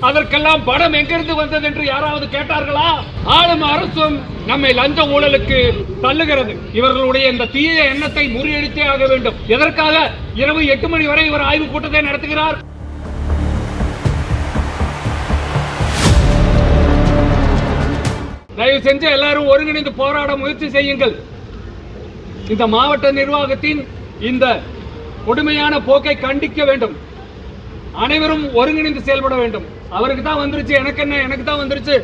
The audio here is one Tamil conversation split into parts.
அதற்கெல்லாம் பணம் எங்கிருந்து வந்தது என்று யாராவது கேட்டார்களா? ஆளும் அரசும் நம்மை லஞ்ச ஊழலுக்கு தள்ளுகிறது. இவர்களுடைய இந்த தீய எண்ணத்தை முறியடித்தே ஆக வேண்டும். எதற்காக இரவு 8 மணி வரை இவர் ஆய்வுக் கூட்டத்தை நடத்துகிறார்? தயவு செஞ்சு எல்லாரும் ஒருங்கிணைந்து போராட முயற்சி செய்யுங்கள். இந்த மாவட்ட நிர்வாகத்தின் இந்த கொடுமையான போக்கை கண்டிக்க வேண்டும். அனைவரும் ஒருங்கிணைந்து செயல்பட வேண்டும். அவருக்கு தான் வந்துருச்சு, எனக்கு என்ன, எனக்கு தான் வந்துருச்சு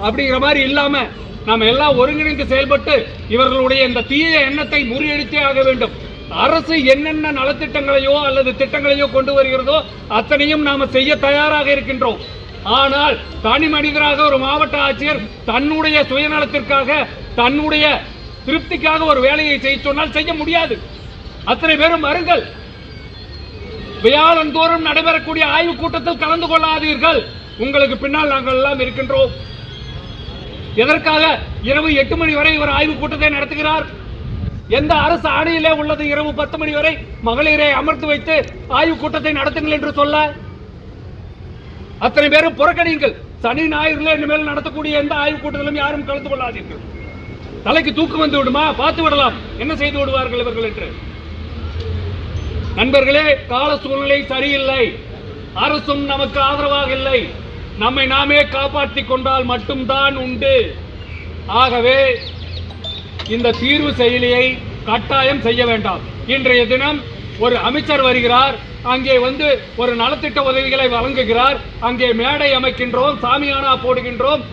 அப்படிங்கிற மாதிரி இல்லாம நாம எல்லாம் ஒருங்கிணைந்து செயல்பட்டு இவர்களுடைய இந்த தீய எண்ணத்தை முறியடித்தே ஆக வேண்டும். அரசு என்னென்ன நலத்திட்டங்களையோ அல்லது திட்டங்களையோ கொண்டு வருகிறதோ அத்தனையும் நாம செய்ய தயாராக இருக்கின்றோம். ஆனால் தனி மனிதராக ஒரு மாவட்ட ஆட்சியர் தன்னுடைய சுயநலத்திற்காக தன்னுடைய திருப்திக்காக ஒரு வேலையை செய்ய சொன்னால் செய்ய முடியாது. அத்தனை பேரும் வருங்கள். வியாழந்தோறும் நடைபெறக்கூடிய ஆய்வுக் கூட்டத்தில் கலந்து கொள்ளாதீர்கள். உங்களுக்கு பின்னால் நாங்கள் எல்லாம் இருக்கின்றோம். எதற்காக இரவு 8 மணி வரை இவர் ஆய்வுக் கூட்டத்தை நடத்துகிறார்? எந்த அரசு ஆணையிலே உள்ளது இரவு 10 மணி வரை மகளிரை அமர்த்து வைத்து ஆய்வுக் கூட்டத்தை நடத்துங்கள் என்று சொல்ல? அத்தனை பேரும் புறக்கணியுங்கள். சனி ஞாயிறுல இனிமேல் நடத்தக்கூடிய எந்த ஆய்வுக் கூட்டத்திலும் யாரும் கலந்து கொள்ளாதீர்கள். தலைக்கு தூக்கம் வந்து விடுமா? பார்த்து விடலாம் என்ன செய்து விடுவார்கள் இவர்கள் என்று. நண்பர்களே, கால சூழ்நிலை சரியில்லை. அரசும் நமக்கு ஆதரவாக இல்லை. நம்மை நாமே காப்பாற்றிக் கொண்டால் மட்டும்தான் உண்டு. ஆகவே இந்த தீர்வு செயலியை கட்டாயம் செய்ய வேண்டாம். இன்றைய தினம் ஒரு அமைச்சர் வருகிறார், அங்கே வந்து ஒரு நலத்திட்ட உதவிகளை வழங்குகிறார், அங்கே மேடை அமைக்கின்றோம், சாமியானா போடுகின்றோம்,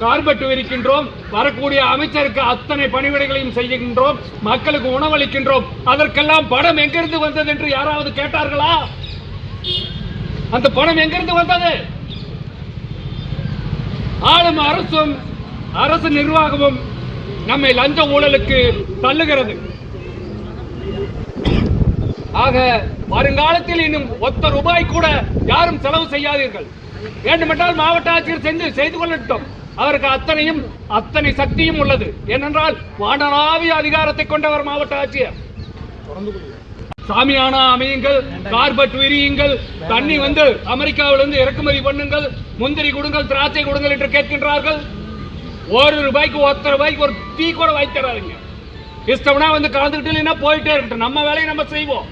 கார்பெட் விரிக்கின்றோம், வரக்கூடிய அமைச்சருக்கு அத்தனை பணிவிடைகளையும் செய்கின்றோம், மக்களுக்கு உணவளிக்கின்றோம். அதற்கெல்லாம் பணம் எங்கிருந்து வந்தது என்று யாராவது கேட்டார்களா? அந்த பணம் எங்கிருந்து வந்தது? ஆளும் அரசும் அரசு நிர்வாகமும் நம்மை லஞ்ச ஊழலுக்கு தள்ளுகிறது. ஆக வருங்காலத்தில் இன்னும் ஒத்த ரூபாய் கூட யாரும் செலவு செய்யாதீர்கள். வேண்டுமென்றால் மாவட்ட ஆட்சியர் செய்து கொள்ளட்டும். அவருக்கு அத்தனை சக்தியும் உள்ளது. ஏனென்றால் வானளாவிய அதிகாரத்தை கொண்டவர் மாவட்ட ஆட்சியர். சாமியானா அமையுங்கள், கார்பெட் விரியுங்கள், தண்ணி வந்து அமெரிக்காவிலிருந்து இறக்குமதி பண்ணுங்கள், முந்திரி கொடுங்கள், திராட்சை கொடுங்கள் என்று கேட்கின்றார்கள். ஒத்த ரூபாய்க்கு ஒரு டீ கூட வாங்கி தராதுங்க. இஷ்டம்னா வந்து கலந்துக்கிட்டு இல்லைன்னா போயிட்டே இருக்கட்டும். நம்ம வேலையை நம்ம செய்வோம்.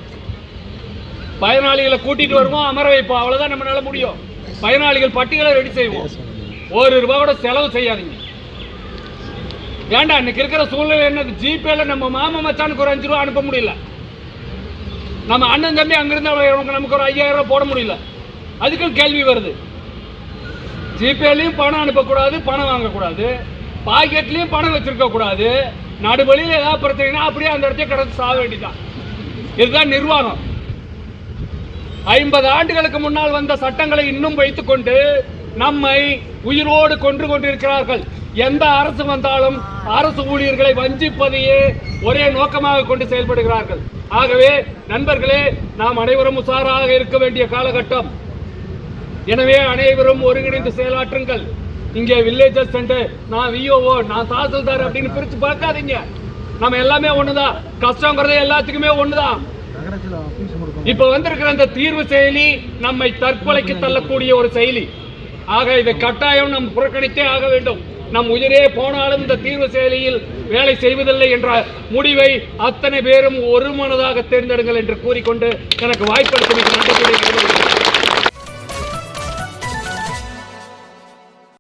பயனாளிகளை கூட்டிட்டு வருவோம், அமர வைப்போம். அவ்வளவுதான் நம்மளால முடியும். பயனாளிகள் பட்டியலை ரெடி செய்வோம். ₹1 கூட செலவு செய்யாதீங்க. வேண்டாம். இன்னைக்கு இருக்கிற சூழ்நிலை என்னது? ஜிபேல நம்ம மாமா மச்சானுக்கு ஒரு ₹5 அனுப்ப முடியல. நம்ம அண்ணன் தம்பி அங்கிருந்து நமக்கு ஒரு ₹5000 போட முடியல. அதுக்கும் கேள்வி வருது. ஜிபேலையும் பணம் அனுப்பக்கூடாது, பணம் வாங்கக்கூடாது, பாக்கெட்லயும் பணம் வச்சிருக்க கூடாது. நடுவழியில் ஏதாவது பிரச்சனைனா அப்படியே அந்த இடத்தையே கிடந்து சாக வேண்டியதான். இதுதான் நிர்வாகம். 50 ஆண்டுகளுக்கு முன்னால் வந்த சட்டங்களை இன்னும் வைத்துக் கொண்டு நம்மை உயிரோடு கொன்று கொண்டிருக்கிறார்கள். எந்த அரசு வந்தாலும் அரசு ஊழியர்களை வஞ்சிப்பதையே ஒரே நோக்கமாக கொண்டு செயல்படுகிறார்கள். ஆகவே நண்பர்களே, நாம் அனைவரும் உஷாராக இருக்க வேண்டிய காலகட்டம். எனவே அனைவரும் ஒருங்கிணைந்து செயலாற்றுங்கள். இங்கே வில்லேஜஸ் சென்டர், நான் விஓஓ, நான் தாசில்தார் அப்படின்னு பிரிச்சு பார்க்காதீங்க. நம்ம எல்லாமே ஒண்ணுதான். கஷ்டங்கிறது எல்லாத்துக்குமே ஒண்ணுதான். இப்ப வந்திருக்கிற அந்த தீர்வு செயலி நம்மை தற்கொலைக்கு தள்ளக்கூடிய ஒரு செயலி. ஆக இதை கட்டாயம் நாம் புறக்கணித்தே ஆக வேண்டும். நம் உயிரே போனாலும் இந்த தீர்வு செயலியில் வேலை செய்வதில்லை என்ற முடிவை அத்தனை பேரும் ஒருமனதாக தேர்ந்தெடுங்கள் என்று கூறிக்கொண்டு எனக்கு வாய்ப்பளித்தமைக்கு நன்றி.